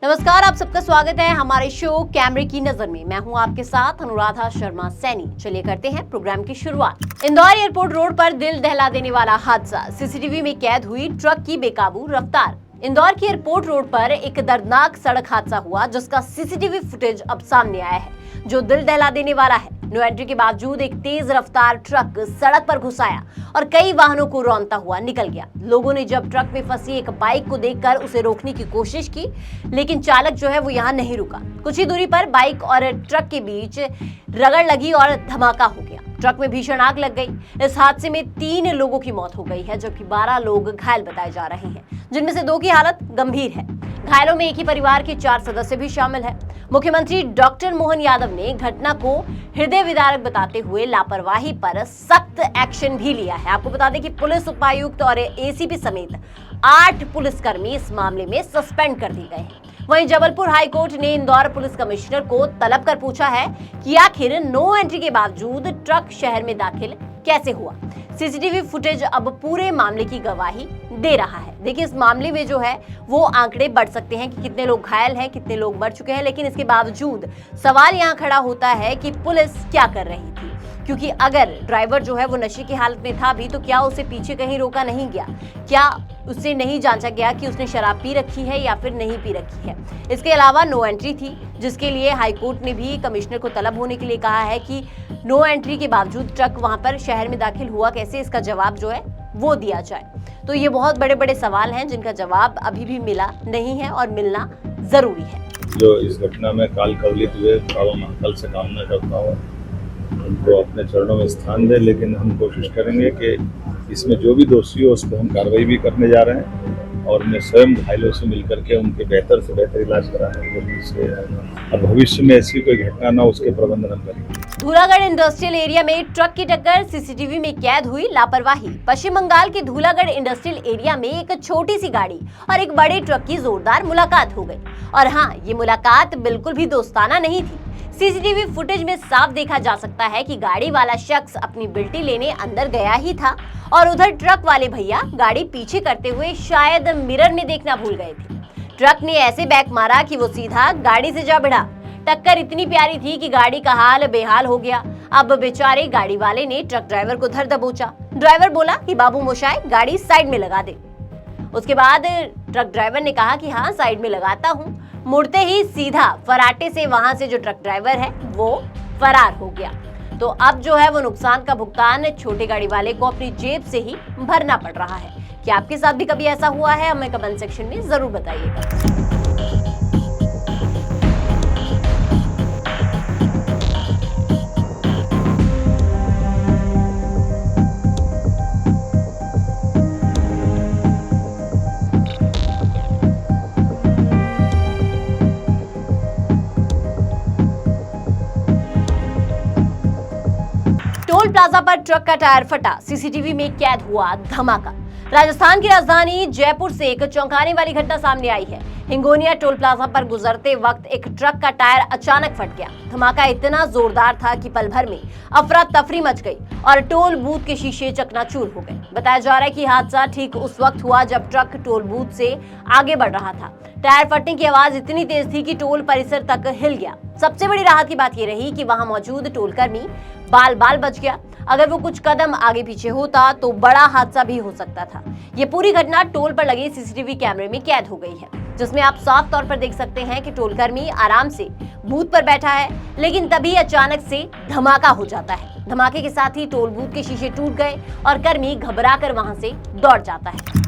नमस्कार, आप सबका स्वागत है हमारे शो कैमरे की नजर में। मैं हूं आपके साथ अनुराधा शर्मा सैनी। चलिए करते हैं प्रोग्राम की शुरुआत। इंदौर एयरपोर्ट रोड पर दिल दहला देने वाला हादसा, सीसीटीवी में कैद हुई ट्रक की बेकाबू रफ्तार। इंदौर की एयरपोर्ट रोड पर एक दर्दनाक सड़क हादसा हुआ जिसका सीसीटीवी फुटेज अब सामने आया है, जो दिल दहला देने वाला है। नो एंट्री के बावजूद एक तेज रफ्तार ट्रक सड़क पर घुस आया और कई वाहनों को रौंदता हुआ निकल गया। लोगों ने जब ट्रक में फंसी एक बाइक को देखकर उसे रोकने की कोशिश की, लेकिन चालक जो है वो यहाँ नहीं रुका। कुछ ही दूरी पर बाइक और ट्रक के बीच रगड़ लगी और धमाका हो गया। ट्रक में भीषण आग लग गई। इस हादसे में 3 लोगों की मौत हो गई है, जबकि 12 लोग घायल बताए जा रहे हैं, जिनमें से 2 की हालत गंभीर है। घायलों में एक ही परिवार के 4 सदस्य भी शामिल हैं। मुख्यमंत्री डॉक्टर मोहन यादव ने घटना को हृदय विदारक बताते हुए लापरवाही पर सख्त एक्शन भी लिया है। आपको बता दें कि पुलिस उपायुक्त और एसीपी समेत 8 पुलिसकर्मी इस मामले में सस्पेंड कर दिए गए हैं। वहीं जबलपुर हाईकोर्ट ने इंदौर पुलिस कमिश्नर को तलब कर पूछा है कि आखिर नो एंट्री के बावजूद ट्रक शहर में दाखिल कैसे हुआ। सीसीटीवी फुटेज अब पूरे मामले की गवाही दे रहा है। देखिए, इस मामले में जो है वो आंकड़े बढ़ सकते हैं कि कितने लोग घायल हैं, कितने लोग मर चुके हैं, लेकिन इसके बावजूद सवाल यहाँ खड़ा होता है कि पुलिस क्या कर रही थी, क्योंकि अगर ड्राइवर जो है वो नशे की हालत में था भी तो क्या उसे पीछे कहीं रोका नहीं गया? क्या उससे नहीं जांचा गया कि उसने शराब पी रखी है या फिर नहीं पी रखी है? इसके अलावा नो एंट्री थी, जिसके लिए हाईकोर्ट ने भी कमिश्नर को तलब होने के लिए कहा है कि नो एंट्री के बावजूद ट्रक वहां पर शहर में दाखिल हुआ कैसे, इसका जवाब जो है वो दिया जाए। तो ये बहुत बड़े बड़े सवाल हैं जिनका जवाब अभी भी मिला नहीं है और मिलना जरूरी है। जो इस घटना में काल कवलित हुए, बाबा महाकाल से कामना करता हूँ उनको अपने चरणों में स्थान दे, लेकिन हम कोशिश करेंगे कि इसमें जो भी दोषी हो उस पर हम कार्रवाई भी करने जा रहे हैं और मैं स्वयं घायलों से मिलकर के उनके बेहतर से बेहतर इलाज कराने के और भविष्य में ऐसी कोई घटना ना उसके प्रबंधन हम करेंगे। धूलागढ़ इंडस्ट्रियल एरिया में ट्रक की टक्कर, सीसीटीवी में कैद हुई लापरवाही। पश्चिम बंगाल के धूलागढ़ इंडस्ट्रियल एरिया में एक छोटी सी गाड़ी और एक बड़े ट्रक की जोरदार मुलाकात हो गई। और हाँ, ये मुलाकात बिल्कुल भी दोस्ताना नहीं थी। सीसीटीवी फुटेज में साफ देखा जा सकता है कि गाड़ी वाला शख्स अपनी बिल्टी लेने अंदर गया ही था और उधर ट्रक वाले भैया गाड़ी पीछे करते हुए शायद मिरर में देखना भूल गए थे। ट्रक ने ऐसे बैक मारा कि वो सीधा गाड़ी से जा भिड़ा। टक्कर इतनी प्यारी थी कि गाड़ी का हाल बेहाल हो गया। अब बेचारे गाड़ी वाले ने ट्रक ड्राइवर को धर दबोचा। ड्राइवर बोला कि बाबू मोशाय, गाड़ी साइड में लगा दे। उसके बाद ट्रक ड्राइवर ने कहा कि हाँ, साइड में लगाता हूँ। मुड़ते ही सीधा फराटे से वहां से जो ट्रक ड्राइवर है वो फरार हो गया। तो अब जो है वो नुकसान का भुगतान छोटे गाड़ी वाले को अपनी जेब से ही भरना पड़ रहा है। क्या आपके साथ भी कभी ऐसा हुआ है? हमें कमेंट सेक्शन में जरूर बताइएगा। टोल प्लाजा पर ट्रक का टायर फटा, सीसीटीवी में कैद हुआ धमाका। राजस्थान की राजधानी जयपुर से एक चौंकाने वाली घटना सामने आई है। हिंगोनिया टोल प्लाजा पर गुजरते वक्त एक ट्रक का टायर अचानक फट गया। धमाका इतना जोरदार था कि पल भर में अफरा तफरी मच गई और टोल बूथ के शीशे चकनाचूर हो गए। बताया जा रहा है कि हादसा ठीक उस वक्त हुआ जब ट्रक टोल बूथ से आगे बढ़ रहा था। टायर फटने की आवाज इतनी तेज थी कि टोल परिसर तक हिल गया। सबसे बड़ी राहत की बात यह रही कि वहां मौजूद टोल कर्मी बाल बाल बच गया। अगर वो कुछ कदम आगे पीछे होता तो बड़ा हादसा भी हो सकता था। ये पूरी घटना टोल पर लगे सीसीटीवी कैमरे में कैद हो गई है, जिसमें आप साफ तौर पर देख सकते हैं कि टोल कर्मी आराम से बूथ पर बैठा है, लेकिन तभी अचानक से धमाका हो जाता है। धमाके के साथ ही टोल बूथ के शीशे टूट गए और कर्मी घबराकर वहां से दौड़ जाता है।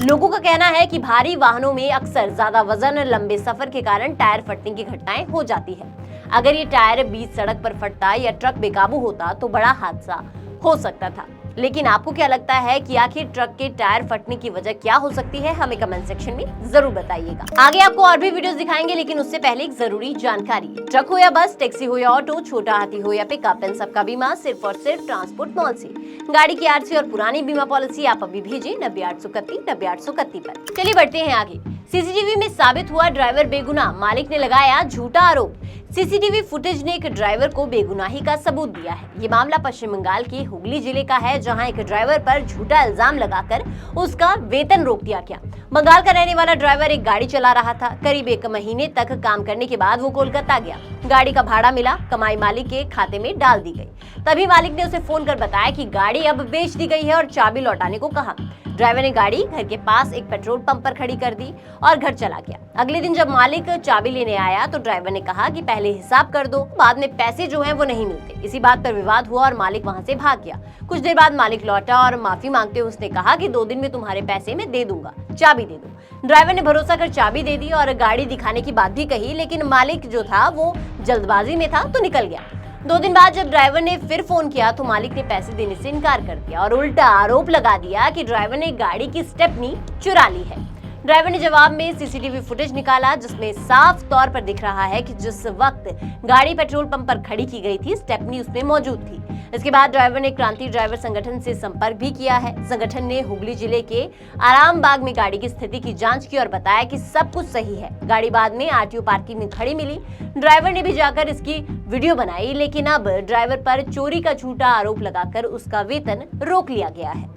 लोगों का कहना है कि भारी वाहनों में अक्सर ज्यादा वजन, लंबे सफर के कारण टायर फटने की घटनाएं हो जाती है। अगर ये टायर बीच सड़क पर फटता या ट्रक बेकाबू होता तो बड़ा हादसा हो सकता था। लेकिन आपको क्या लगता है कि आखिर ट्रक के टायर फटने की वजह क्या हो सकती है? हमें कमेंट सेक्शन में जरूर बताइएगा। आगे आपको और भी वीडियोस दिखाएंगे, लेकिन उससे पहले एक जरूरी जानकारी। ट्रक हो या बस, टैक्सी हो या ऑटो, छोटा हाथी हो या पिकअप, इन सबका बीमा सिर्फ और सिर्फ ट्रांसपोर्ट मॉल से। गाड़ी की आरसी और पुरानी बीमा पॉलिसी आप अभी भेजें 9831 9831 पर। चलिए बढ़ते हैं आगे। सीसीटीवी में साबित हुआ ड्राइवर बेगुनाह, मालिक ने लगाया झूठा आरोप। सीसीटीवी फुटेज ने एक ड्राइवर को बेगुनाही का सबूत दिया है। ये मामला पश्चिम बंगाल के हुगली जिले का है, जहां एक ड्राइवर पर झूठा इल्जाम लगाकर उसका वेतन रोक दिया गया। बंगाल का रहने वाला ड्राइवर एक गाड़ी चला रहा था। करीब 1 महीने तक काम करने के बाद वो कोलकाता गया। गाड़ी का भाड़ा मिला, कमाई मालिक के खाते में डाल दी गई। तभी मालिक ने उसे फोन कर बताया कि गाड़ी अब बेच दी गई है और चाबी लौटाने को कहा। ड्राइवर ने गाड़ी घर के पास एक पेट्रोल पंप पर खड़ी कर दी और घर चला गया। अगले दिन जब मालिक चाबी लेने आया तो ड्राइवर ने कहा कि पहले हिसाब कर दो, बाद में पैसे जो हैं वो नहीं मिलते। इसी बात पर विवाद हुआ और मालिक वहां से भाग गया। कुछ देर बाद मालिक लौटा और माफी मांगते हुए उसने कहा कि 2 दिन में तुम्हारे पैसे मैं दे दूंगा, चाबी दे दो। ड्राइवर ने भरोसा कर चाबी दे दी और गाड़ी दिखाने की बात भी कही, लेकिन मालिक जो था वो जल्दबाजी में था तो निकल गया। 2 दिन बाद जब ड्राइवर ने फिर फोन किया तो मालिक ने पैसे देने से इनकार कर दिया और उल्टा आरोप लगा दिया कि ड्राइवर ने गाड़ी की स्टेपनी चुरा ली है। ड्राइवर ने जवाब में सीसीटीवी फुटेज निकाला, जिसमें साफ तौर पर दिख रहा है कि जिस वक्त गाड़ी पेट्रोल पंप पर खड़ी की गई थी, स्टेपनी उसमें मौजूद थी। इसके बाद ड्राइवर ने क्रांति ड्राइवर संगठन से संपर्क भी किया है। संगठन ने हुगली जिले के आरामबाग में गाड़ी की स्थिति की जांच की और बताया कि सब कुछ सही है। गाड़ी बाद में आरटीओ पार्किंग में खड़ी मिली। ड्राइवर ने भी जाकर इसकी वीडियो बनाई, लेकिन अब ड्राइवर पर चोरी का झूठा आरोप लगाकर उसका वेतन रोक लिया गया है।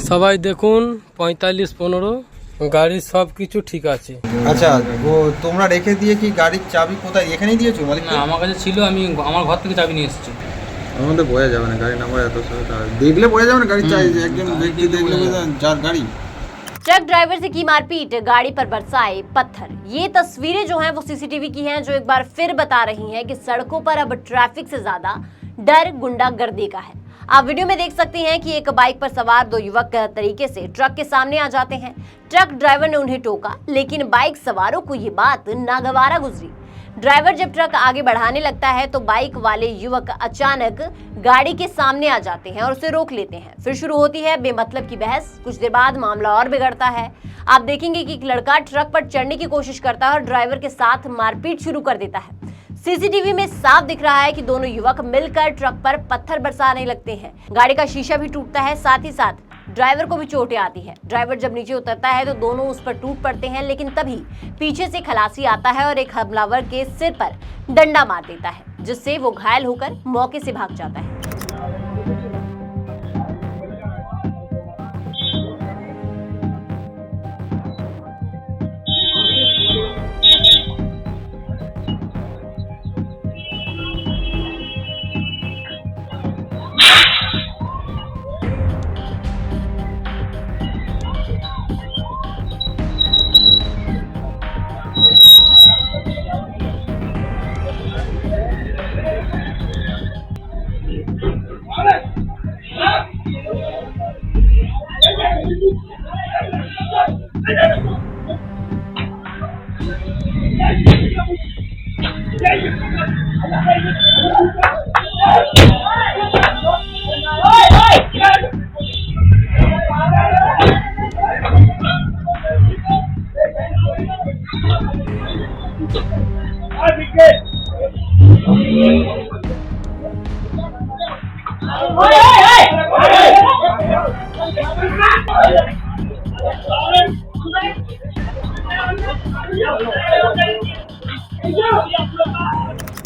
সবাই দেখুন 45-15 গাড়ি সব কিছু ঠিক আছে। আচ্ছা, ও তোমরা রেখে দিয়ে কি গাড়ির চাবি কোথায় এখানেই দিয়েছো মালিক? না, আমার কাছে ছিল, আমি আমার ঘর থেকে চাবি নিয়ে এসেছি। ওর মধ্যে বোঝা যাবে না গাড়ি নাম্বার এত সহজে দেখলে বোঝা যাবে না গাড়ি চাই একজন ব্যক্তি দেখলে বোঝা যার গাড়ি। ट्रक ड्राइवर से की मारपीट, गाड़ी पर बरसाए पत्थर। ये तस्वीरें जो हैं वो सीसीटीवी की हैं, जो एक बार फिर बता रही हैं कि सड़कों पर अब ट्रैफिक से ज्यादा डर गुंडागर्दी का है। आप वीडियो में देख सकते हैं कि एक बाइक पर सवार 2 युवक तरीके से ट्रक के सामने आ जाते हैं। ट्रक ड्राइवर ने उन्हें टोका, लेकिन बाइक सवारों को ये बात नागवारा गुजरी। ड्राइवर जब ट्रक आगे बढ़ाने लगता है तो बाइक वाले युवक अचानक गाड़ी के सामने आ जाते हैं और उसे रोक लेते हैं। फिर शुरू होती है बेमतलब की बहस। कुछ देर बाद मामला और बिगड़ता है। आप देखेंगे कि एक लड़का ट्रक पर चढ़ने की कोशिश करता है और ड्राइवर के साथ मारपीट शुरू कर देता है। सीसीटीवी में साफ दिख रहा है कि दोनों युवक मिलकर ट्रक पर पत्थर बरसाने लगते हैं। गाड़ी का शीशा भी टूटता है, साथ ही साथ ड्राइवर को भी चोटें आती है। ड्राइवर जब नीचे उतरता है तो दोनों उस पर टूट पड़ते हैं, लेकिन तभी पीछे से खलासी आता है और एक हमलावर के सिर पर डंडा मार देता है, जिससे वो घायल होकर मौके से भाग जाता है।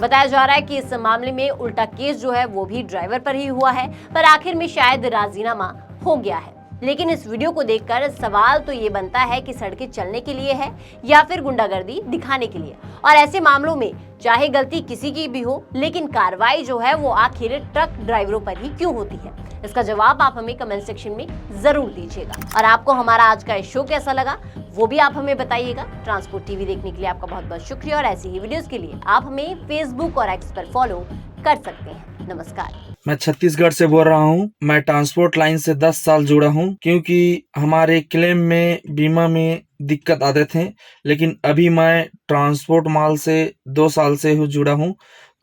बताया जा रहा है कि इस मामले में उल्टा केस जो है वो भी ड्राइवर पर ही हुआ है, पर आखिर में शायद राजीनामा हो गया है। लेकिन इस वीडियो को देखकर सवाल तो ये बनता है कि सड़कें चलने के लिए है या फिर गुंडागर्दी दिखाने के लिए। और ऐसे मामलों में चाहे गलती किसी की भी हो, लेकिन कार्रवाई जो है वो आखिर ट्रक ड्राइवरों पर ही क्यों होती है? इसका जवाब आप हमें कमेंट सेक्शन में जरूर दीजिएगा। और आपको हमारा आज का शो कैसा लगा वो भी आप हमें बताइएगा। ट्रांसपोर्ट टीवी देखने के लिए आपका बहुत बहुत शुक्रिया और ऐसी ही वीडियोस के लिए आप हमें फेसबुक और एक्स पर फॉलो कर सकते हैं। नमस्कार। मैं छत्तीसगढ़ से बोल रहा हूँ। मैं ट्रांसपोर्ट लाइन से 10 साल जुड़ा हूँ, क्योंकि हमारे क्लेम में बीमा में दिक्कत आते थे। लेकिन अभी मैं ट्रांसपोर्ट माल से 2 साल से जुड़ा हूँ,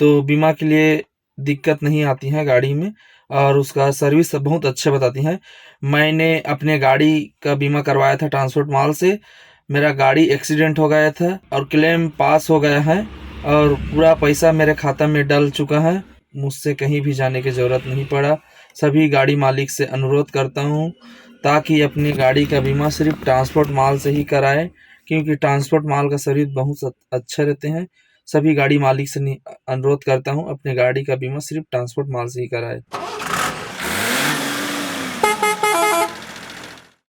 तो बीमा के लिए दिक्कत नहीं आती है गाड़ी में, और उसका सर्विस बहुत अच्छे बताती हैं। मैंने अपने गाड़ी का बीमा करवाया था ट्रांसपोर्ट माल से। मेरा गाड़ी एक्सीडेंट हो गया था और क्लेम पास हो गया है और पूरा पैसा मेरे खाता में डल चुका है। मुझसे कहीं भी जाने की ज़रूरत नहीं पड़ा। सभी गाड़ी मालिक से अनुरोध करता हूँ ताकि अपनी गाड़ी का बीमा सिर्फ ट्रांसपोर्ट माल से ही कराएं, क्योंकि ट्रांसपोर्ट माल का सर्विस बहुत अच्छे रहते हैं। सभी गाड़ी मालिक से अनुरोध करता हूँ अपने गाड़ी का बीमा सिर्फ ट्रांसपोर्ट माल से ही कराए।